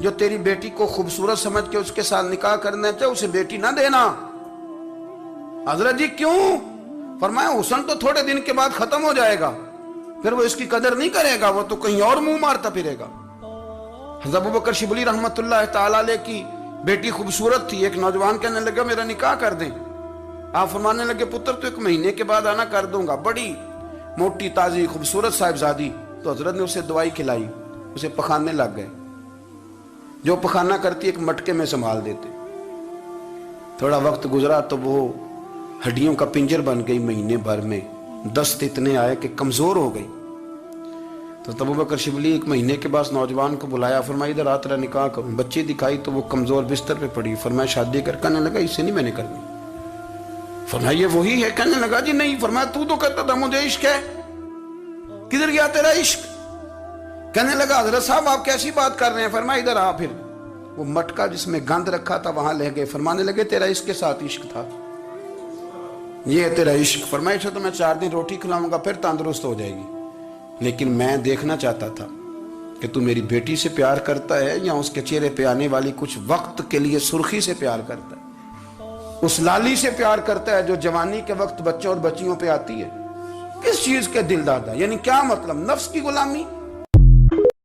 جو تیری بیٹی کو خوبصورت سمجھ کے اس کے ساتھ نکاح کرنا چاہے اسے بیٹی نہ دینا۔ حضرت جی کیوں؟ فرمایا حسن تو تھوڑے دن کے بعد ختم ہو جائے گا، پھر وہ اس کی قدر نہیں کرے گا، وہ تو کہیں اور منہ مارتا پھرے گا۔ حضرت ابوبکر شبلی رحمت اللہ تعالیٰ علیہ کی بیٹی خوبصورت تھی، ایک نوجوان کہنے لگا میرا نکاح کر دیں۔ آپ فرمانے لگے پتر تو 1 مہینے کے بعد آنا، کر دوں گا۔ بڑی موٹی تازی خوبصورت صاحبزادی، تو حضرت نے اسے دوائی کھلائی، اسے پخانے لگ گئے۔ جو پخانہ کرتی ایک مٹکے میں سنبھال دیتے، تھوڑا وقت گزرا تو وہ ہڈیوں کا پنجر بن گئی، مہینے بھر میں دست اتنے آئے کہ کمزور ہو گئی۔ تو ابوبکر شبلی 1 مہینے کے بعد نوجوان کو بلایا، فرمایا ادھر آ تیرا نکاح کروں۔ بچی دکھائی تو وہ کمزور بستر پہ پڑی، فرمایا شادی کہنے لگا اس سے نہیں میں نے کرنی۔ فرمایا یہ وہی ہے؟ کہنے لگا جی نہیں۔ فرمایا تو کہتا تھا مجھے عشق ہے، کدھر گیا تیرا عشق؟ کہنے لگا حضرت صاحب آپ کیسی بات کر رہے ہیں؟ فرمایا ادھر آ۔ پھر وہ مٹکا جس میں گند رکھا تھا وہاں لے گئے، فرمانے لگے تیرا اس کے ساتھ عشق تھا، یہ ہے تیرا عشق۔ فرمایا اچھا تو میں 4 دن روٹی کھلاؤں گا پھر تندرست ہو جائے گی، لیکن میں دیکھنا چاہتا تھا کہ تو میری بیٹی سے پیار کرتا ہے یا اس کے چہرے پہ آنے والی کچھ وقت کے لیے سرخی سے پیار کرتا ہے، اس لالی سے پیار کرتا ہے جو جوانی کے وقت بچوں اور بچیوں پہ آتی ہے۔ کس چیز کے دل دادا؟ یعنی کیا مطلب؟ نفس کی غلامی؟